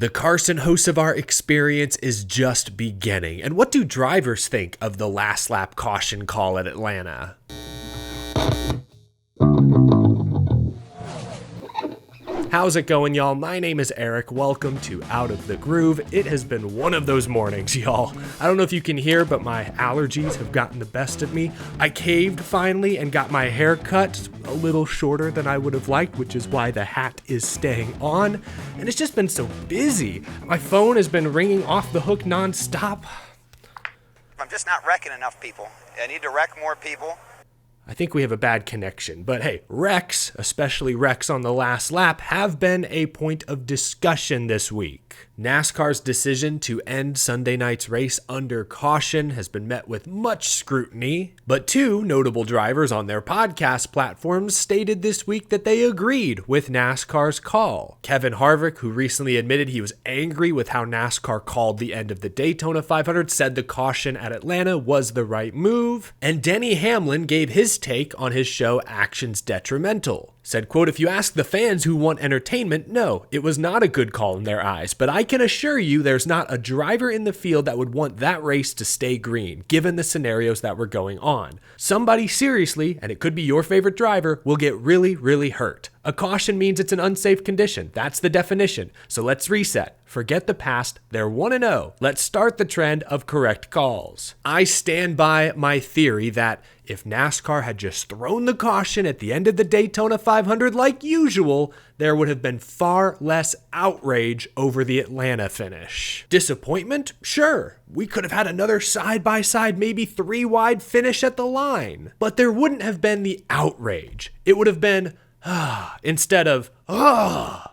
The Carson Hocevar experience is just beginning. And what do drivers think of the last lap caution call at Atlanta? How's it going, y'all? My name is Eric. Welcome to Out of the Groove. It has been one of those mornings, y'all. I don't know if you can hear, but my allergies have gotten the best of me. I caved finally and got my hair cut a little shorter than I would have liked, which is why the hat is staying on. And it's just been so busy. My phone has been ringing off the hook nonstop. I'm just not wrecking enough people. I need to wreck more people. I think we have a bad connection, but hey, wrecks, especially wrecks on the last lap, have been a point of discussion this week. NASCAR's decision to end Sunday night's race under caution has been met with much scrutiny, but two notable drivers on their podcast platforms stated this week that they agreed with NASCAR's call. Kevin Harvick, who recently admitted he was angry with how NASCAR called the end of the Daytona 500, said the caution at Atlanta was the right move, and Denny Hamlin gave his take on his show Actions Detrimental. Said, quote, "If you ask the fans who want entertainment, no, it was not a good call in their eyes, but I can assure you there's not a driver in the field that would want that race to stay green, given the scenarios that were going on. Somebody seriously, and it could be your favorite driver, will get really, really hurt. A caution means it's an unsafe condition. That's the definition. So let's reset. Forget the past. They're 1-0. Let's start the trend of correct calls." I stand by my theory that if NASCAR had just thrown the caution at the end of the Daytona 500 like usual, there would have been far less outrage over the Atlanta finish. Disappointment? Sure. We could have had another side-by-side, maybe 3-wide finish at the line. But there wouldn't have been the outrage. It would have been instead of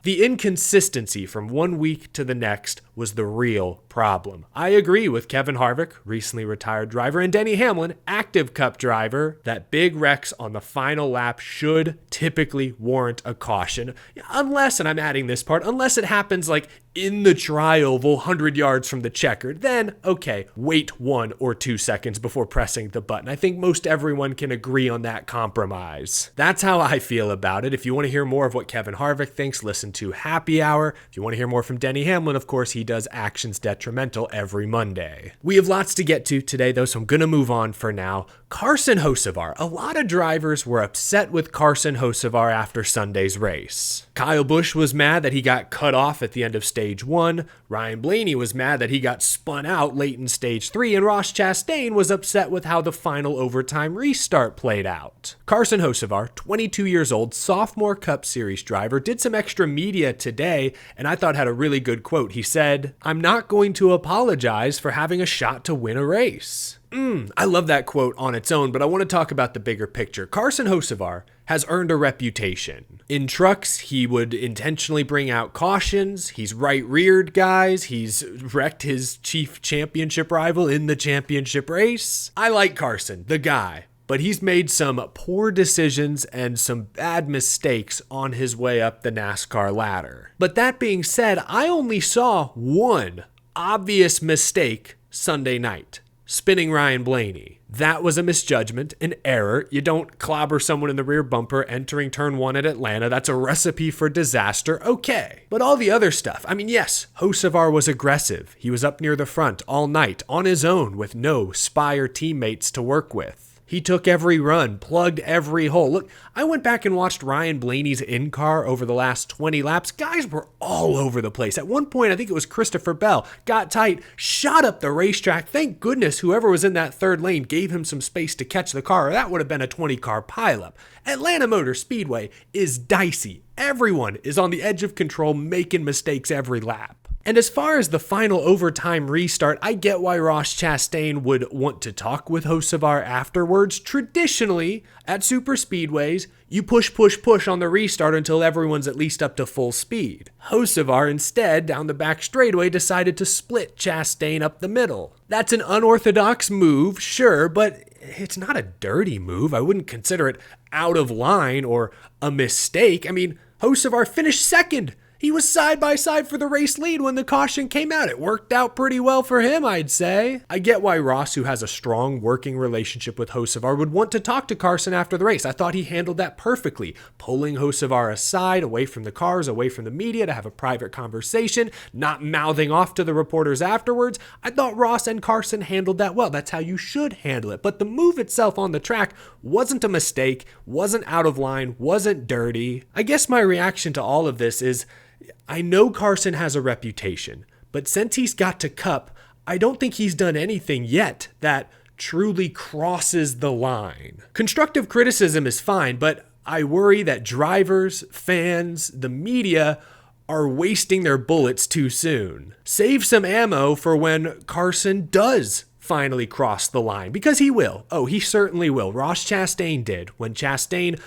The inconsistency from one week to the next was the real problem. I agree with Kevin Harvick, recently retired driver, and Denny Hamlin, active Cup driver, that big wrecks on the final lap should typically warrant a caution. Unless, and I'm adding this part, unless it happens like in the tri-oval 100 yards from the checkered, then okay, wait 1 or 2 seconds before pressing the button. I think most everyone can agree on that compromise. That's how I feel about it. If you want to hear more of what Kevin Harvick thinks, listen to Happy Hour. If you want to hear more from Denny Hamlin, of course, he does Actions Detrimental every Monday. We have lots to get to today, though, so I'm going to move on for now. Carson Hocevar. A lot of drivers were upset with Carson Hocevar after Sunday's race. Kyle Busch was mad that he got cut off at the end of Stage 1. Ryan Blaney was mad that he got spun out late in Stage 3. And Ross Chastain was upset with how the final overtime restart played out. Carson Hocevar, 22 years old, sophomore Cup Series driver, did some extra media today, and I thought had a really good quote. He said, "I'm not going to apologize for having a shot to win a race." I love that quote on its own, but I want to talk about the bigger picture. Carson Hocevar has earned a reputation. In trucks, he would intentionally bring out cautions. He's right-reared guys. He's wrecked his chief championship rival in the championship race. I like Carson, the guy, but he's made some poor decisions and some bad mistakes on his way up the NASCAR ladder. But that being said, I only saw one obvious mistake Sunday night. Spinning Ryan Blaney. That was a misjudgment, an error. You don't clobber someone in the rear bumper entering turn 1 at Atlanta. That's a recipe for disaster. Okay. But all the other stuff, yes, Hocevar was aggressive. He was up near the front all night on his own with no Spire teammates to work with. He took every run, plugged every hole. Look, I went back and watched Ryan Blaney's in-car over the last 20 laps. Guys were all over the place. At one point, I think it was Christopher Bell, got tight, shot up the racetrack. Thank goodness whoever was in that third lane gave him some space to catch the car, or that would have been a 20-car pileup. Atlanta Motor Speedway is dicey. Everyone is on the edge of control, making mistakes every lap. And as far as the final overtime restart, I get why Ross Chastain would want to talk with Hocevar afterwards. Traditionally, at super speedways, you push on the restart until everyone's at least up to full speed. Hocevar instead, down the back straightaway, decided to split Chastain up the middle. That's an unorthodox move, sure, but it's not a dirty move. I wouldn't consider it out of line or a mistake. Hocevar finished second. He was side by side for the race lead when the caution came out. It worked out pretty well for him, I'd say. I get why Ross, who has a strong working relationship with Hocevar, would want to talk to Carson after the race. I thought he handled that perfectly, pulling Hocevar aside, away from the cars, away from the media to have a private conversation, not mouthing off to the reporters afterwards. I thought Ross and Carson handled that well. That's how you should handle it. But the move itself on the track wasn't a mistake, wasn't out of line, wasn't dirty. I guess my reaction to all of this is, I know Carson has a reputation, but since he's got to Cup, I don't think he's done anything yet that truly crosses the line. Constructive criticism is fine, but I worry that drivers, fans, the media are wasting their bullets too soon. Save some ammo for when Carson does finally cross the line, because he will. Oh, he certainly will. Ross Chastain did. When Chastain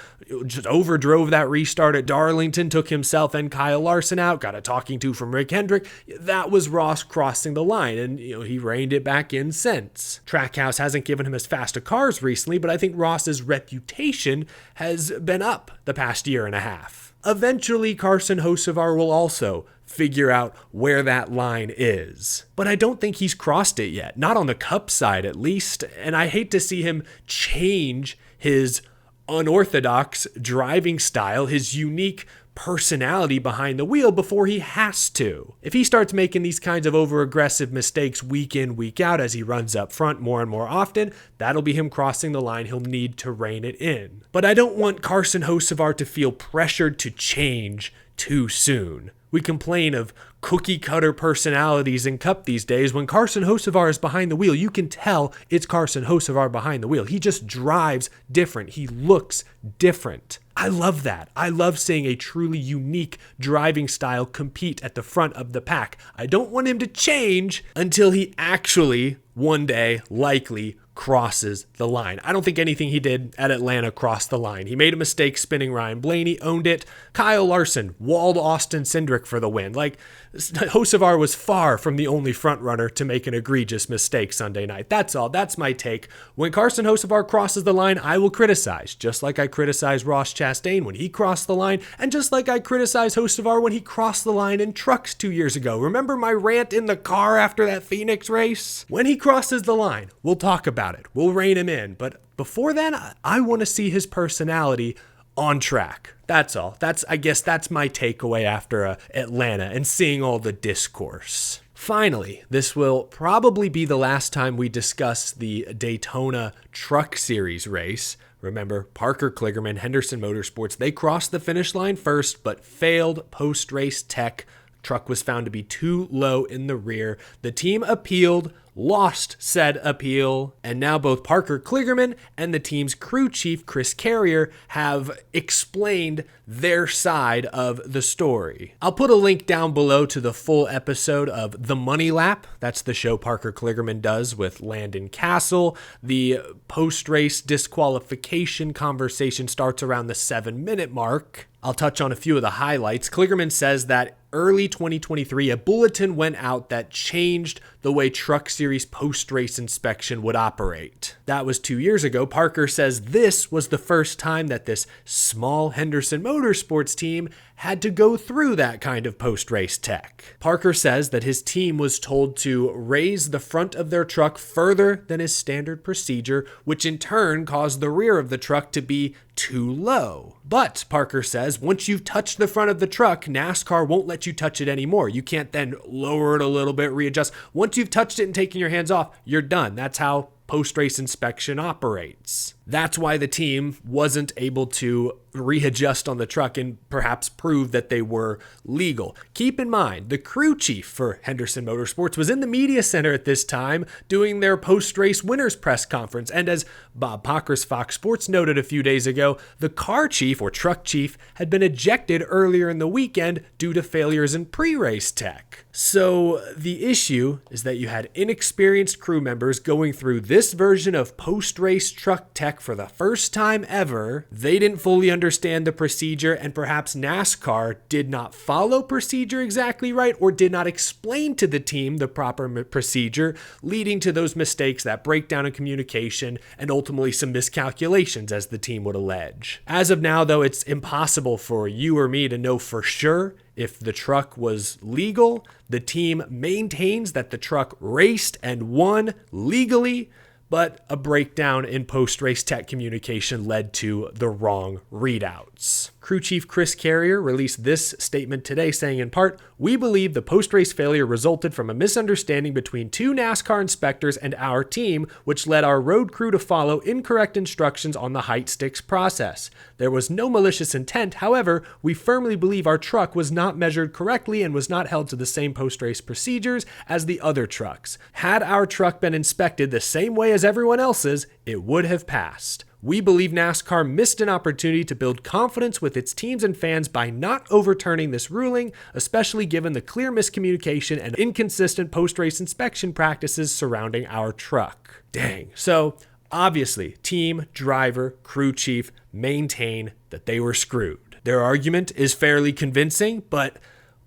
just overdrove that restart at Darlington, took himself and Kyle Larson out, got a talking to from Rick Hendrick, that was Ross crossing the line, and he reined it back in since. Trackhouse hasn't given him as fast a cars recently, but I think Ross's reputation has been up the past year and a half. Eventually, Carson Hocevar will also figure out where that line is. But I don't think he's crossed it yet, not on the Cup side at least, and I hate to see him change his unorthodox driving style, his unique personality behind the wheel before he has to. If he starts making these kinds of over-aggressive mistakes week in, week out as he runs up front more and more often, that'll be him crossing the line. He'll need to rein it in. But I don't want Carson Hocevar to feel pressured to change too soon. We complain of cookie-cutter personalities in Cup these days. When Carson Hocevar is behind the wheel, you can tell it's Carson Hocevar behind the wheel. He just drives different. He looks different. I love that. I love seeing a truly unique driving style compete at the front of the pack. I don't want him to change until he actually, one day, likely crosses the line. I don't think anything he did at Atlanta crossed the line. He made a mistake spinning Ryan Blaney, owned it. Kyle Larson walled Austin Cindric for the win. Hocevar was far from the only front runner to make an egregious mistake Sunday night. That's all. That's my take. When Carson Hocevar crosses the line, I will criticize, just like I criticized Ross Chastain when he crossed the line, and just like I criticized Hocevar when he crossed the line in trucks 2 years ago. Remember my rant in the car after that Phoenix race? When he crosses the line, we'll talk about it. We'll rein him in. But before then, I want to see his personality on track. That's all. I guess that's my takeaway after Atlanta and seeing all the discourse. Finally, this will probably be the last time we discuss the Daytona Truck Series race. Remember, Parker Kligerman, Henderson Motorsports, they crossed the finish line first, but failed post-race tech. Truck was found to be too low in the rear. The team appealed, lost said appeal, and now both Parker Kligerman and the team's crew chief, Chris Carrier, have explained their side of the story. I'll put a link down below to the full episode of The Money Lap. That's the show Parker Kligerman does with Landon Castle. The post-race disqualification conversation starts around the 7-minute mark. I'll touch on a few of the highlights. Kligerman says that early 2023, a bulletin went out that changed the way Truck Series post-race inspection would operate. That was 2 years ago. Parker says this was the first time that this small Henderson Motorsports team had to go through that kind of post-race tech. Parker says that his team was told to raise the front of their truck further than is standard procedure, which in turn caused the rear of the truck to be too low. But, Parker says, once you've touched the front of the truck, NASCAR won't let you touch it anymore. You can't then lower it a little bit, readjust. Once you've touched it and taken your hands off, you're done. That's how post-race inspection operates. That's why the team wasn't able to readjust on the truck and perhaps prove that they were legal. Keep in mind, the crew chief for Henderson Motorsports was in the media center at this time doing their post-race winners press conference. And as Bob Pockrass Fox Sports noted a few days ago, the car chief or truck chief had been ejected earlier in the weekend due to failures in pre-race tech. So the issue is that you had inexperienced crew members going through this version of post-race truck tech for the first time ever. They didn't fully understand the procedure, and perhaps NASCAR did not follow procedure exactly right or did not explain to the team the proper procedure, leading to those mistakes, that breakdown in communication, and ultimately some miscalculations, as the team would allege. As of now, though, it's impossible for you or me to know for sure if the truck was legal. The team maintains that the truck raced and won legally, but a breakdown in post-race tech communication led to the wrong readouts. Crew Chief Chris Carrier released this statement today, saying in part, "We believe the post-race failure resulted from a misunderstanding between two NASCAR inspectors and our team, which led our road crew to follow incorrect instructions on the height sticks process. There was no malicious intent. However, we firmly believe our truck was not measured correctly and was not held to the same post-race procedures as the other trucks. Had our truck been inspected the same way as everyone else's, it would have passed. We believe NASCAR missed an opportunity to build confidence with its teams and fans by not overturning this ruling, especially given the clear miscommunication and inconsistent post-race inspection practices surrounding our truck." Dang. So, obviously, team, driver, crew chief maintain that they were screwed. Their argument is fairly convincing, but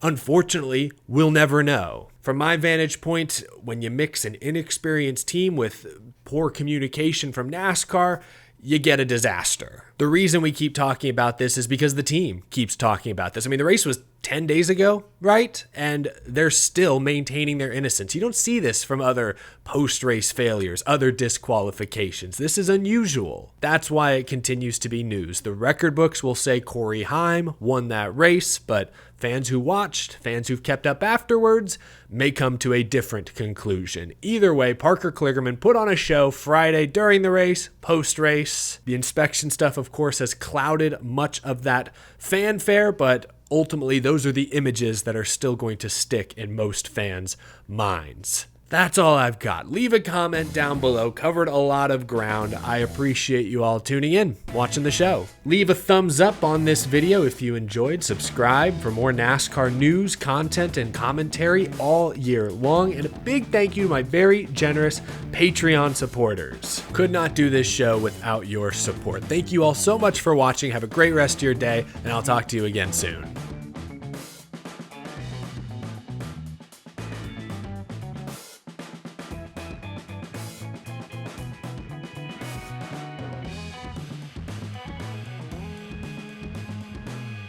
unfortunately, we'll never know. From my vantage point, when you mix an inexperienced team with poor communication from NASCAR, you get a disaster. The reason we keep talking about this is because the team keeps talking about this. I mean, the race was 10 days ago, right? And they're still maintaining their innocence. You don't see this from other post-race failures, other disqualifications. This is unusual. That's why it continues to be news. The record books will say Corey Heim won that race, but fans who watched, fans who've kept up afterwards, may come to a different conclusion. Either way, Parker Kligerman put on a show Friday during the race, post-race. The inspection stuff, of course, has clouded much of that fanfare, but ultimately, those are the images that are still going to stick in most fans' minds. That's all I've got. Leave a comment down below. Covered a lot of ground. I appreciate you all tuning in, watching the show. Leave a thumbs up on this video if you enjoyed. Subscribe for more NASCAR news, content, and commentary all year long. And a big thank you to my very generous Patreon supporters. Could not do this show without your support. Thank you all so much for watching. Have a great rest of your day, and I'll talk to you again soon.